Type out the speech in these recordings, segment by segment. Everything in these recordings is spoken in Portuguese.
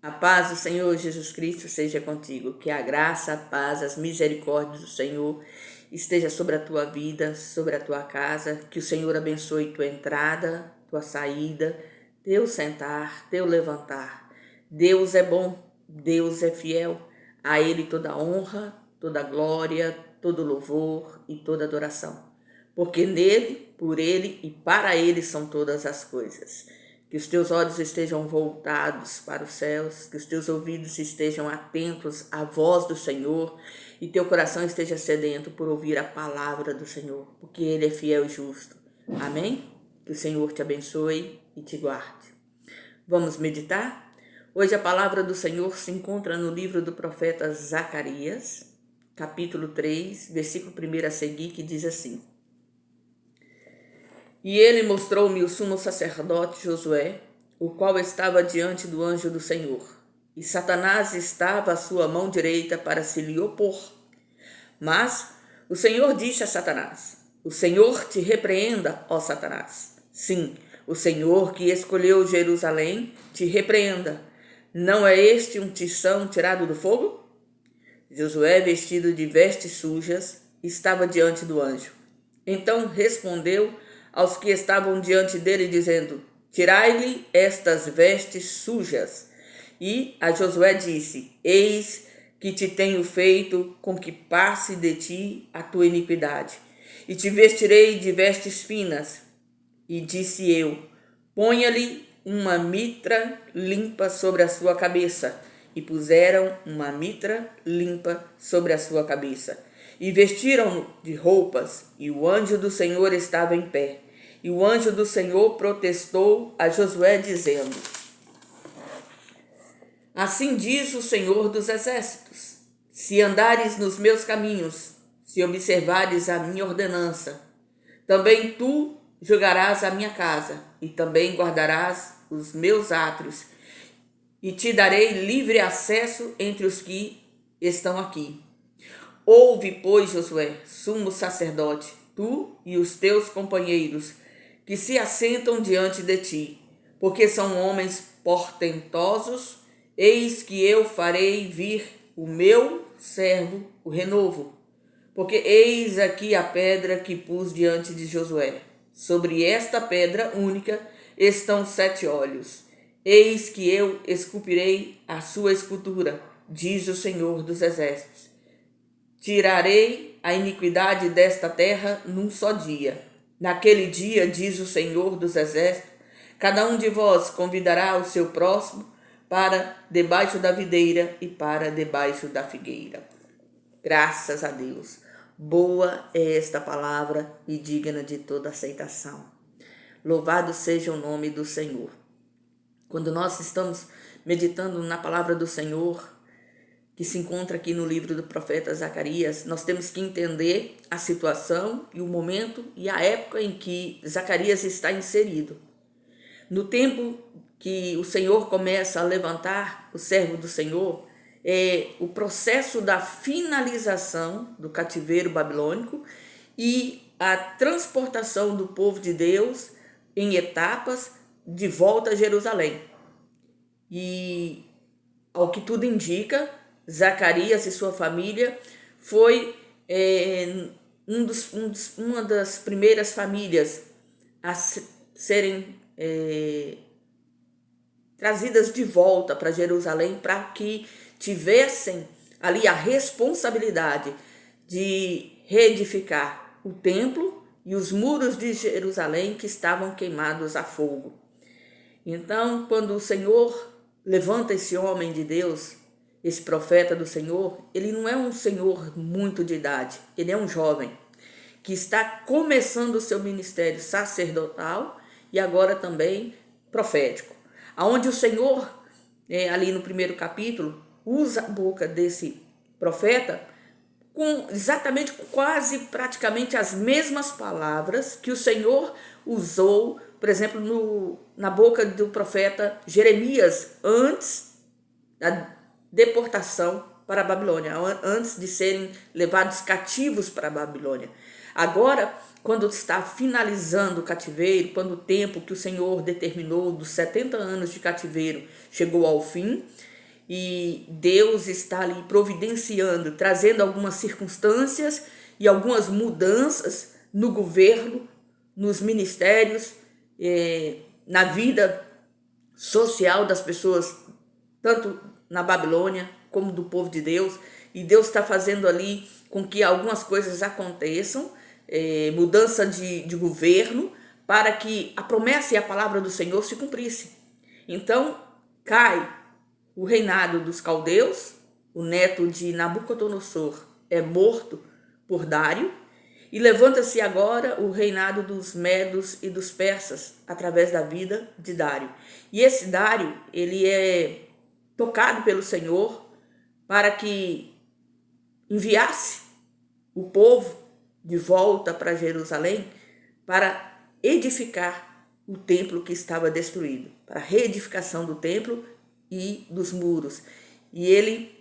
A paz do Senhor Jesus Cristo seja contigo. Que a graça, a paz, as misericórdias do Senhor esteja sobre a tua vida, sobre a tua casa. Que o Senhor abençoe tua entrada, tua saída, teu sentar, teu levantar. Deus é bom, Deus é fiel. A Ele toda honra, toda glória, todo louvor e toda adoração. Porque nele, por Ele e para Ele são todas as coisas. Que os teus olhos estejam voltados para os céus, que os teus ouvidos estejam atentos à voz do Senhor e teu coração esteja sedento por ouvir a palavra do Senhor, porque Ele é fiel e justo. Amém? Que o Senhor te abençoe e te guarde. Vamos meditar? Hoje a palavra do Senhor se encontra no livro do profeta Zacarias, capítulo 3, versículo 1 a seguir, que diz assim: E ele mostrou-me o sumo sacerdote Josué, o qual estava diante do anjo do Senhor. E Satanás estava à sua mão direita para se lhe opor. Mas o Senhor disse a Satanás: O Senhor te repreenda, ó Satanás. Sim, o Senhor que escolheu Jerusalém te repreenda. Não é este um tição tirado do fogo? Josué, vestido de vestes sujas, estava diante do anjo. Então respondeu aos que estavam diante dele, dizendo: Tirai-lhe estas vestes sujas. E a Josué disse: Eis que te tenho feito com que passe de ti a tua iniquidade, e te vestirei de vestes finas. E disse eu: Ponha-lhe uma mitra limpa sobre a sua cabeça. E puseram uma mitra limpa sobre a sua cabeça. E vestiram-no de roupas, e o anjo do Senhor estava em pé. E o anjo do Senhor protestou a Josué, dizendo: Assim diz o Senhor dos Exércitos: Se andares nos meus caminhos, se observares a minha ordenança, também tu julgarás a minha casa, e também guardarás os meus átrios, e te darei livre acesso entre os que estão aqui. Ouve, pois, Josué, sumo sacerdote, tu e os teus companheiros, que se assentam diante de ti, porque são homens portentosos. Eis que eu farei vir o meu servo, o renovo. Porque eis aqui a pedra que pus diante de Josué. Sobre esta pedra única estão 7 olhos. Eis que eu esculpirei a sua escultura, diz o Senhor dos Exércitos. Tirarei a iniquidade desta terra num só dia. Naquele dia, diz o Senhor dos Exércitos, cada um de vós convidará o seu próximo para debaixo da videira e para debaixo da figueira. Graças a Deus. Boa é esta palavra e digna de toda aceitação. Louvado seja o nome do Senhor. Quando nós estamos meditando na palavra do Senhor, que se encontra aqui no livro do profeta Zacarias, nós temos que entender a situação e o momento e a época em que Zacarias está inserido. No tempo que o Senhor começa a levantar o servo do Senhor, é o processo da finalização do cativeiro babilônico e a transportação do povo de Deus em etapas de volta a Jerusalém. E, ao que tudo indica, Zacarias e sua família foi uma das primeiras famílias a serem trazidas de volta para Jerusalém, para que tivessem ali a responsabilidade de reedificar o templo e os muros de Jerusalém que estavam queimados a fogo. Então, quando o Senhor levanta esse homem de Deus, esse profeta do Senhor, ele não é um senhor muito de idade, ele é um jovem que está começando o seu ministério sacerdotal e agora também profético, aonde o Senhor, ali no primeiro capítulo, usa a boca desse profeta com exatamente, quase praticamente as mesmas palavras que o Senhor usou, por exemplo, na boca do profeta Jeremias, antes da deportação para a Babilônia, antes de serem levados cativos para a Babilônia. Agora, quando está finalizando o cativeiro, quando o tempo que o Senhor determinou dos 70 anos de cativeiro chegou ao fim, e Deus está ali providenciando, trazendo algumas circunstâncias e algumas mudanças no governo, nos ministérios, na vida social das pessoas, tanto na Babilônia como do povo de Deus. E Deus está fazendo ali com que algumas coisas aconteçam, mudança de governo, para que a promessa e a palavra do Senhor se cumprisse. Então cai o reinado dos caldeus, o neto de Nabucodonosor é morto por Dário, e levanta-se agora o reinado dos medos e dos persas, através da vida de Dário. E esse Dário, ele é tocado pelo Senhor para que enviasse o povo de volta para Jerusalém, para edificar o templo que estava destruído, para a reedificação do templo e dos muros. E ele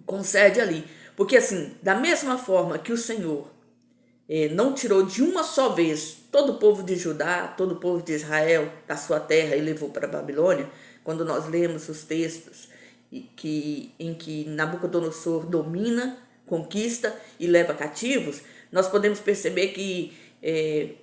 concede ali, porque assim, da mesma forma que o Senhor não tirou de uma só vez todo o povo de Judá, todo o povo de Israel da sua terra e levou para a Babilônia, quando nós lemos os textos em que Nabucodonosor domina, conquista e leva cativos, nós podemos perceber que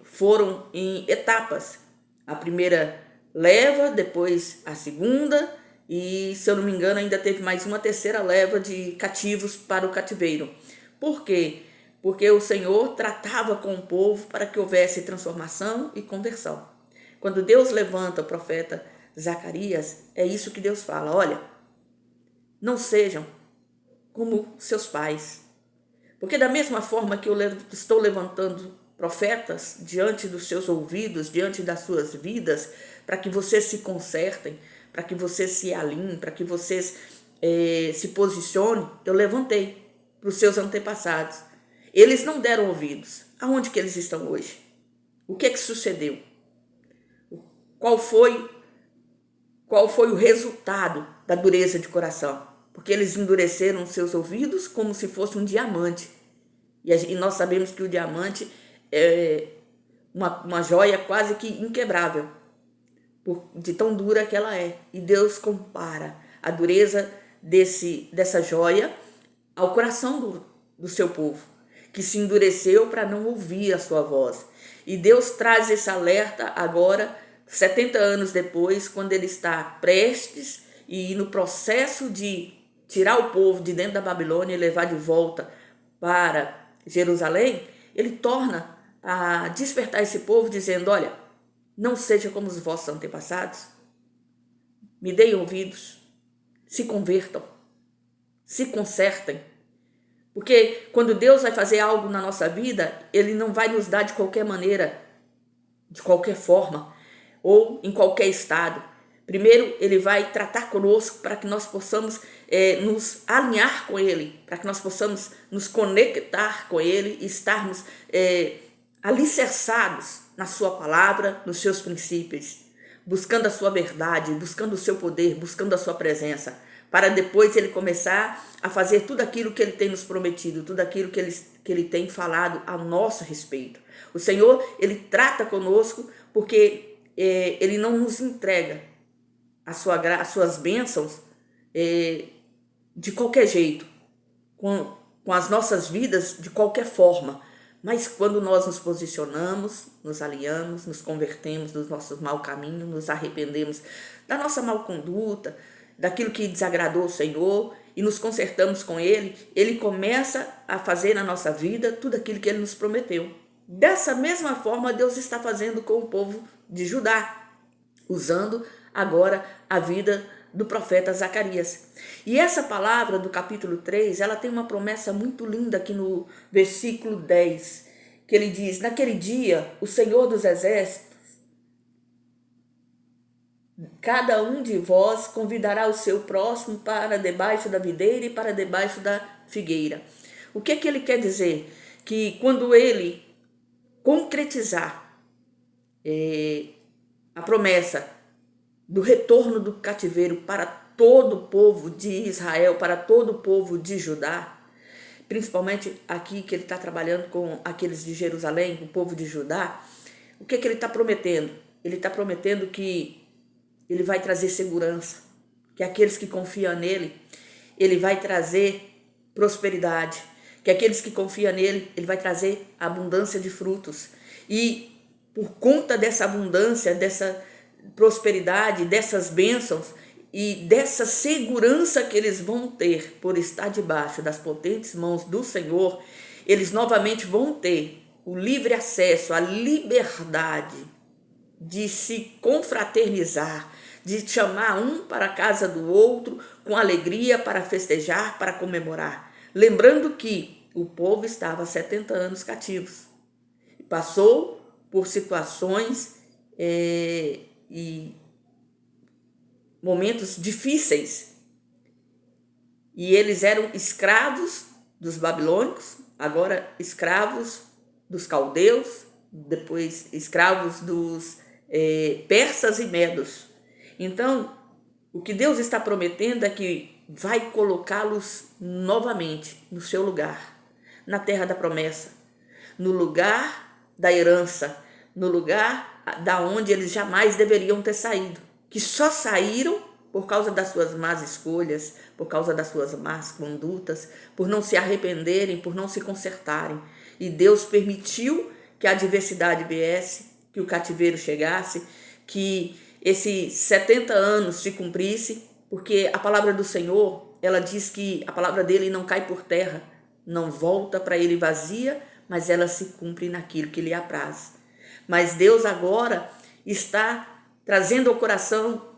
foram em etapas. A primeira leva, depois a segunda, e, se eu não me engano, ainda teve mais uma terceira leva de cativos para o cativeiro. Por quê? Porque o Senhor tratava com o povo para que houvesse transformação e conversão. Quando Deus levanta o profeta Zacarias, é isso que Deus fala: olha, não sejam como seus pais. Porque da mesma forma que eu estou levantando profetas diante dos seus ouvidos, diante das suas vidas, para que vocês se consertem, para que vocês se alinhem, para que vocês se posicionem, eu levantei para os seus antepassados. Eles não deram ouvidos. Aonde que eles estão hoje? O que sucedeu? Qual foi o resultado da dureza de coração? Porque eles endureceram seus ouvidos como se fosse um diamante. E nós sabemos que o diamante é uma joia quase que inquebrável, de tão dura que ela é. E Deus compara a dureza dessa joia ao coração do seu povo, que se endureceu para não ouvir a sua voz. E Deus traz esse alerta agora, 70 anos depois, quando ele está prestes e no processo de tirar o povo de dentro da Babilônia e levar de volta para Jerusalém. Ele torna a despertar esse povo dizendo: olha, não seja como os vossos antepassados, me deem ouvidos, se convertam, se consertem. Porque quando Deus vai fazer algo na nossa vida, ele não vai nos dar de qualquer maneira, de qualquer forma, ou em qualquer estado. Primeiro, ele vai tratar conosco para que nós possamos nos alinhar com ele, para que nós possamos nos conectar com ele e estarmos alicerçados na sua palavra, nos seus princípios, buscando a sua verdade, buscando o seu poder, buscando a sua presença, para depois ele começar a fazer tudo aquilo que ele tem nos prometido, tudo aquilo que ele tem falado a nosso respeito. O Senhor, ele trata conosco porque ele não nos entrega as suas bênçãos de qualquer jeito, com as nossas vidas de qualquer forma. Mas quando nós nos posicionamos, nos alinhamos, nos convertemos dos nossos maus caminhos, nos arrependemos da nossa mal conduta, daquilo que desagradou o Senhor e nos consertamos com Ele, Ele começa a fazer na nossa vida tudo aquilo que Ele nos prometeu. Dessa mesma forma, Deus está fazendo com o povo de Judá, usando agora a vida do profeta Zacarias. E essa palavra do capítulo 3, ela tem uma promessa muito linda aqui no versículo 10, que ele diz: naquele dia, o Senhor dos Exércitos, cada um de vós convidará o seu próximo para debaixo da videira e para debaixo da figueira. O que ele quer dizer? Que quando ele concretizar a promessa do retorno do cativeiro para todo o povo de Israel, para todo o povo de Judá, principalmente aqui que ele está trabalhando com aqueles de Jerusalém, com o povo de Judá, o que ele está prometendo? Ele está prometendo que ele vai trazer segurança, que aqueles que confiam nele, ele vai trazer prosperidade, que aqueles que confiam nele, ele vai trazer abundância de frutos. E por conta dessa abundância, dessa prosperidade, dessas bênçãos e dessa segurança que eles vão ter por estar debaixo das potentes mãos do Senhor, eles novamente vão ter o livre acesso, a liberdade de se confraternizar, de chamar um para a casa do outro com alegria para festejar, para comemorar. Lembrando que o povo estava há 70 anos cativos. Passou por situações e momentos difíceis. E eles eram escravos dos babilônicos, agora escravos dos caldeus, depois escravos dos persas e medos. Então, o que Deus está prometendo é que vai colocá-los novamente no seu lugar, na terra da promessa, no lugar da herança, no lugar da onde eles jamais deveriam ter saído, que só saíram por causa das suas más escolhas, por causa das suas más condutas, por não se arrependerem, por não se consertarem. E Deus permitiu que a adversidade viesse, que o cativeiro chegasse, que esses 70 anos se cumprisse, porque a palavra do Senhor, ela diz que a palavra dele não cai por terra, não volta para ele vazia, mas ela se cumpre naquilo que lhe apraz. Mas Deus agora está trazendo ao coração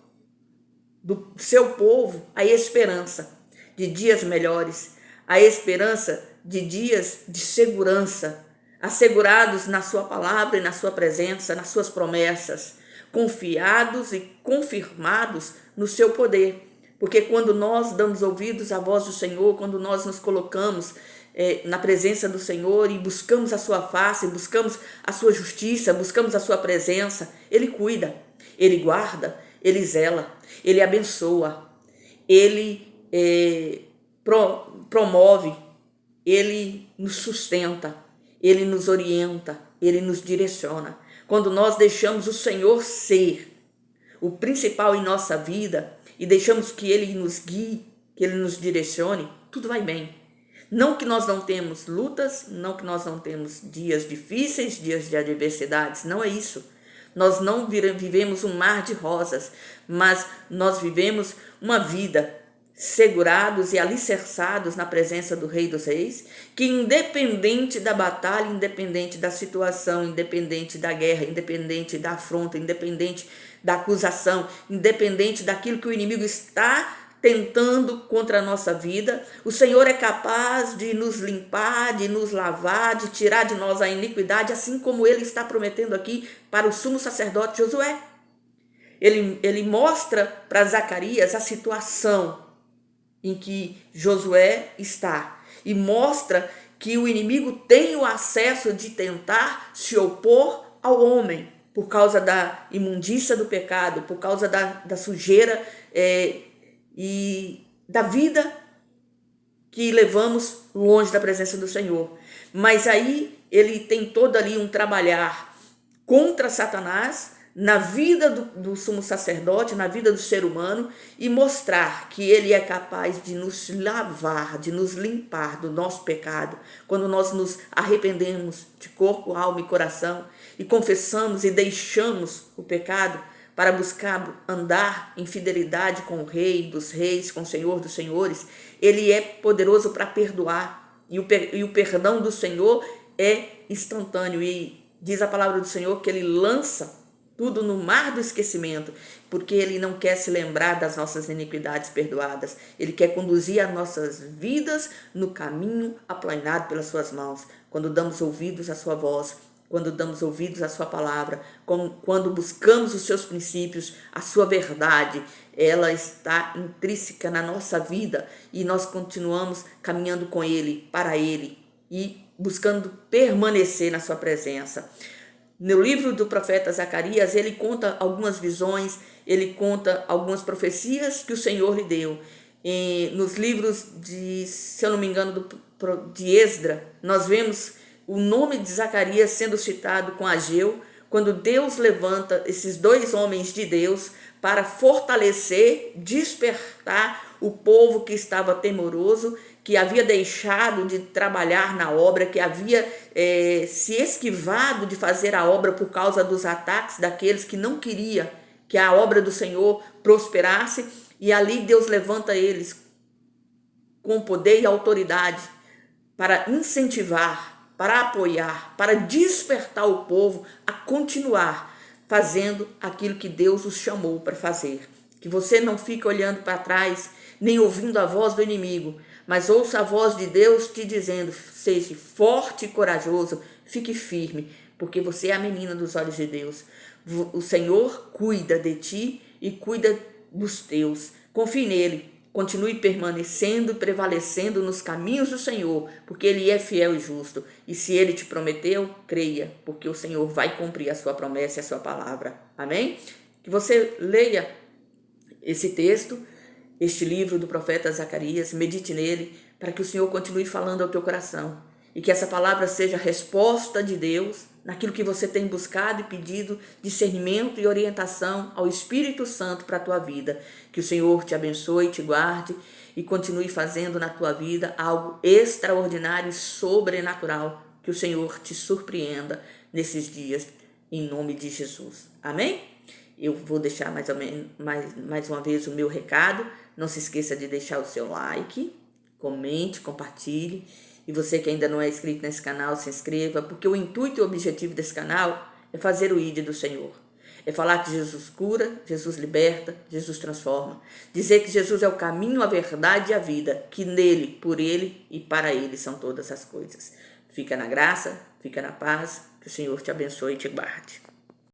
do seu povo a esperança de dias melhores, a esperança de dias de segurança, assegurados na sua palavra e na sua presença, nas suas promessas, confiados e confirmados no seu poder. Porque quando nós damos ouvidos à voz do Senhor, quando nós nos colocamos na presença do Senhor e buscamos a sua face, buscamos a sua justiça, buscamos a sua presença, Ele cuida, Ele guarda, Ele zela, Ele abençoa, Ele promove, Ele nos sustenta, Ele nos orienta, Ele nos direciona. Quando nós deixamos o Senhor ser o principal em nossa vida e deixamos que Ele nos guie, que Ele nos direcione, tudo vai bem. Não que nós não temos lutas, não que nós não temos dias difíceis, dias de adversidades, não é isso. Nós não vivemos um mar de rosas, mas nós vivemos uma vida segurados e alicerçados na presença do Rei dos Reis, que independente da batalha, independente da situação, independente da guerra, independente da afronta, independente da acusação, independente daquilo que o inimigo está tentando contra a nossa vida, o Senhor é capaz de nos limpar, de nos lavar, de tirar de nós a iniquidade, assim como Ele está prometendo aqui para o sumo sacerdote Josué. Ele mostra para Zacarias a situação em que Josué está e mostra que o inimigo tem o acesso de tentar se opor ao homem por causa da imundícia do pecado, por causa da sujeira e da vida que levamos longe da presença do Senhor. Mas aí ele tem todo ali um trabalhar contra Satanás na vida do sumo sacerdote, na vida do ser humano, e mostrar que ele é capaz de nos lavar, de nos limpar do nosso pecado, quando nós nos arrependemos de corpo, alma e coração e confessamos e deixamos o pecado para buscar andar em fidelidade com o Rei dos Reis, com o Senhor dos Senhores. Ele é poderoso para perdoar, e o perdão do Senhor é instantâneo, e diz a palavra do Senhor que ele lança tudo no mar do esquecimento, porque ele não quer se lembrar das nossas iniquidades perdoadas. Ele quer conduzir as nossas vidas no caminho aplanado pelas suas mãos. Quando damos ouvidos à sua voz, quando damos ouvidos à sua palavra, quando buscamos os seus princípios, a sua verdade, ela está intrínseca na nossa vida e nós continuamos caminhando com ele, para ele e buscando permanecer na sua presença. No livro do profeta Zacarias, ele conta algumas visões, ele conta algumas profecias que o Senhor lhe deu. nos livros de, se eu não me engano, de Esdra, nós vemos o nome de Zacarias sendo citado com Ageu, quando Deus levanta esses dois homens de Deus para fortalecer, despertar o povo que estava temoroso, que havia deixado de trabalhar na obra, que havia se esquivado de fazer a obra por causa dos ataques daqueles que não queriam que a obra do Senhor prosperasse. E ali Deus levanta eles com poder e autoridade para incentivar, para apoiar, para despertar o povo a continuar fazendo aquilo que Deus os chamou para fazer. Que você não fique olhando para trás, nem ouvindo a voz do inimigo, mas ouça a voz de Deus te dizendo: seja forte e corajoso, fique firme, porque você é a menina dos olhos de Deus. O Senhor cuida de ti e cuida dos teus. Confie nele, continue permanecendo e prevalecendo nos caminhos do Senhor, porque ele é fiel e justo. E se ele te prometeu, creia, porque o Senhor vai cumprir a sua promessa e a sua palavra. Amém? Que você leia esse texto, este livro do profeta Zacarias, medite nele, para que o Senhor continue falando ao teu coração. E que essa palavra seja a resposta de Deus naquilo que você tem buscado e pedido discernimento e orientação ao Espírito Santo para a tua vida. Que o Senhor te abençoe, te guarde e continue fazendo na tua vida algo extraordinário e sobrenatural. Que o Senhor te surpreenda nesses dias, em nome de Jesus. Amém? Eu vou deixar mais uma vez o meu recado. Não se esqueça de deixar o seu like, comente, compartilhe. E você que ainda não é inscrito nesse canal, se inscreva, porque o intuito e o objetivo desse canal é fazer o ID do Senhor. É falar que Jesus cura, Jesus liberta, Jesus transforma. Dizer que Jesus é o caminho, a verdade e a vida, que nele, por ele e para ele são todas as coisas. Fica na graça, fica na paz, que o Senhor te abençoe e te guarde.